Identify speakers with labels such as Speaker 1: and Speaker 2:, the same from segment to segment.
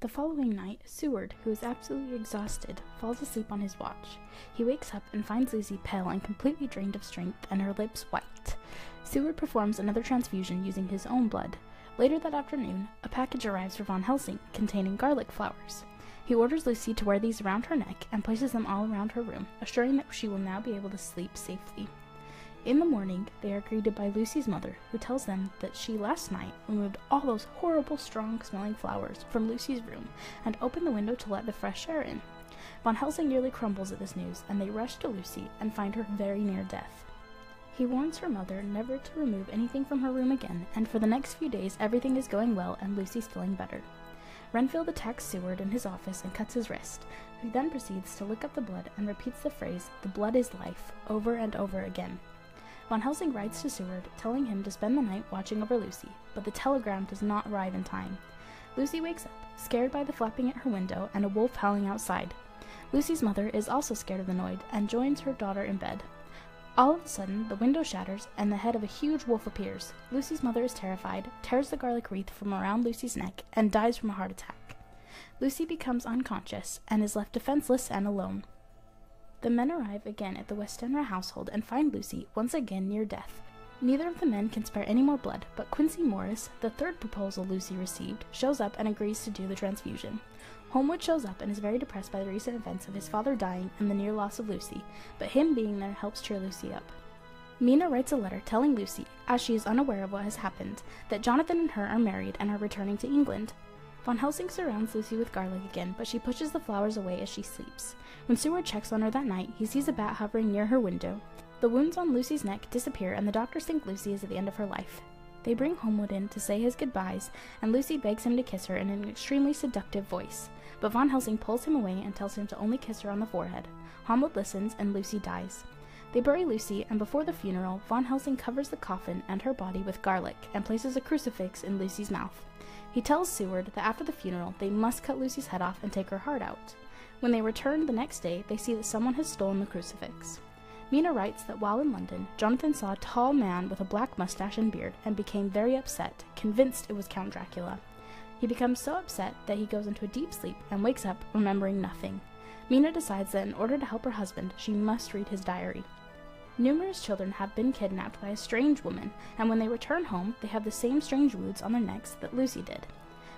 Speaker 1: The following night, Seward, who is absolutely exhausted, falls asleep on his watch. He wakes up and finds Lucy pale and completely drained of strength and her lips white. Seward performs another transfusion using his own blood. Later that afternoon, a package arrives for Von Helsing containing garlic flowers. He orders Lucy to wear these around her neck and places them all around her room, assuring that she will now be able to sleep safely. In the morning, they are greeted by Lucy's mother, who tells them that she last night removed all those horrible strong-smelling flowers from Lucy's room and opened the window to let the fresh air in. Von Helsing nearly crumbles at this news, and they rush to Lucy and find her very near death. He warns her mother never to remove anything from her room again, and for the next few days everything is going well and Lucy's feeling better. Renfield attacks Seward in his office and cuts his wrist. He then proceeds to lick up the blood and repeats the phrase, "The blood is life," over and over again. Von Helsing writes to Seward, telling him to spend the night watching over Lucy, but the telegram does not arrive in time. Lucy wakes up, scared by the flapping at her window and a wolf howling outside. Lucy's mother is also scared of the noise and joins her daughter in bed. All of a sudden, the window shatters and the head of a huge wolf appears. Lucy's mother is terrified, tears the garlic wreath from around Lucy's neck, and dies from a heart attack. Lucy becomes unconscious and is left defenseless and alone. The men arrive again at the Westenra household and find Lucy once again near death. Neither of the men can spare any more blood, but Quincy Morris, the third proposal Lucy received, shows up and agrees to do the transfusion. Holmwood shows up and is very depressed by the recent events of his father dying and the near loss of Lucy, but him being there helps cheer Lucy up. Mina writes a letter telling Lucy, as she is unaware of what has happened, that Jonathan and her are married and are returning to England. Von Helsing surrounds Lucy with garlic again, but she pushes the flowers away as she sleeps. When Seward checks on her that night, he sees a bat hovering near her window. The wounds on Lucy's neck disappear and the doctors think Lucy is at the end of her life. They bring Holmwood in to say his goodbyes, and Lucy begs him to kiss her in an extremely seductive voice. But Von Helsing pulls him away and tells him to only kiss her on the forehead. Holmwood listens, and Lucy dies. They bury Lucy, and before the funeral, Von Helsing covers the coffin and her body with garlic and places a crucifix in Lucy's mouth. He tells Seward that after the funeral, they must cut Lucy's head off and take her heart out. When they return the next day, they see that someone has stolen the crucifix. Mina writes that while in London, Jonathan saw a tall man with a black mustache and beard and became very upset, convinced it was Count Dracula. He becomes so upset that he goes into a deep sleep and wakes up remembering nothing. Mina decides that in order to help her husband, she must read his diary. Numerous children have been kidnapped by a strange woman, and when they return home, they have the same strange wounds on their necks that Lucy did.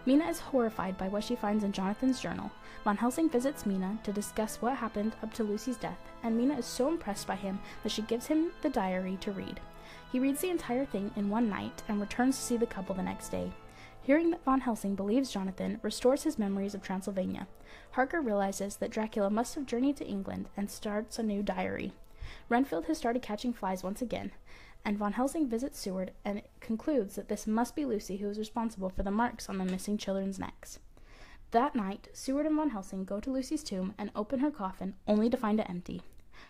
Speaker 1: Mina is horrified by what she finds in Jonathan's journal. Von Helsing visits Mina to discuss what happened up to Lucy's death, and Mina is so impressed by him that she gives him the diary to read. He reads the entire thing in one night and returns to see the couple the next day. Hearing that Von Helsing believes Jonathan restores his memories of Transylvania, Harker realizes that Dracula must have journeyed to England and starts a new diary. Renfield has started catching flies once again, and Von Helsing visits Seward and concludes that this must be Lucy who is responsible for the marks on the missing children's necks. That night, Seward and Von Helsing go to Lucy's tomb and open her coffin, only to find it empty.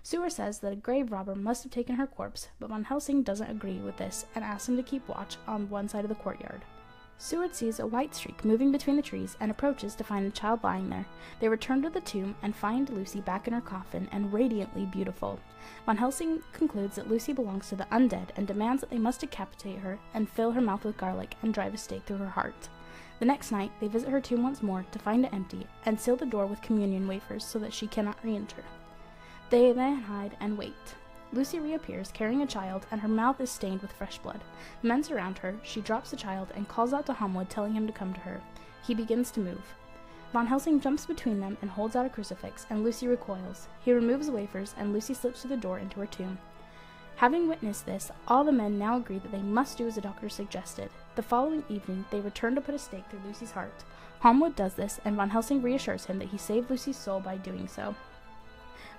Speaker 1: Seward says that a grave robber must have taken her corpse, but Von Helsing doesn't agree with this and asks him to keep watch on one side of the courtyard. Seward sees a white streak moving between the trees and approaches to find the child lying there. They return to the tomb and find Lucy back in her coffin and radiantly beautiful. Von Helsing concludes that Lucy belongs to the undead and demands that they must decapitate her and fill her mouth with garlic and drive a stake through her heart. The next night, they visit her tomb once more to find it empty and seal the door with communion wafers so that she cannot re-enter. They then hide and wait. Lucy reappears carrying a child, and her mouth is stained with fresh blood. The men surround her. She drops the child and calls out to Holmwood, telling him to come to her. He begins to move. Von Helsing jumps between them and holds out a crucifix, and Lucy recoils. He removes the wafers, and Lucy slips through the door into her tomb. Having witnessed this, all the men now agree that they must do as the doctor suggested. The following evening, they return to put a stake through Lucy's heart. Holmwood does this, and Von Helsing reassures him that he saved Lucy's soul by doing so.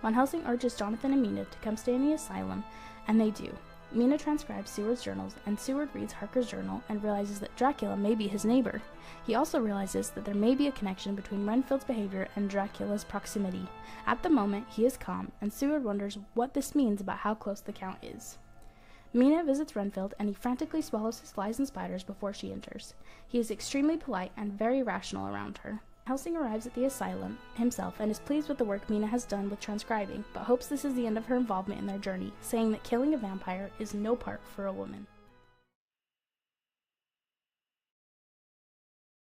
Speaker 1: Von Helsing urges Jonathan and Mina to come stay in the asylum, and they do. Mina transcribes Seward's journals, and Seward reads Harker's journal and realizes that Dracula may be his neighbor. He also realizes that there may be a connection between Renfield's behavior and Dracula's proximity. At the moment, he is calm, and Seward wonders what this means about how close the Count is. Mina visits Renfield, and he frantically swallows his flies and spiders before she enters. He is extremely polite and very rational around her. Helsing arrives at the asylum himself and is pleased with the work Mina has done with transcribing, but hopes this is the end of her involvement in their journey, saying that killing a vampire is no part for a woman.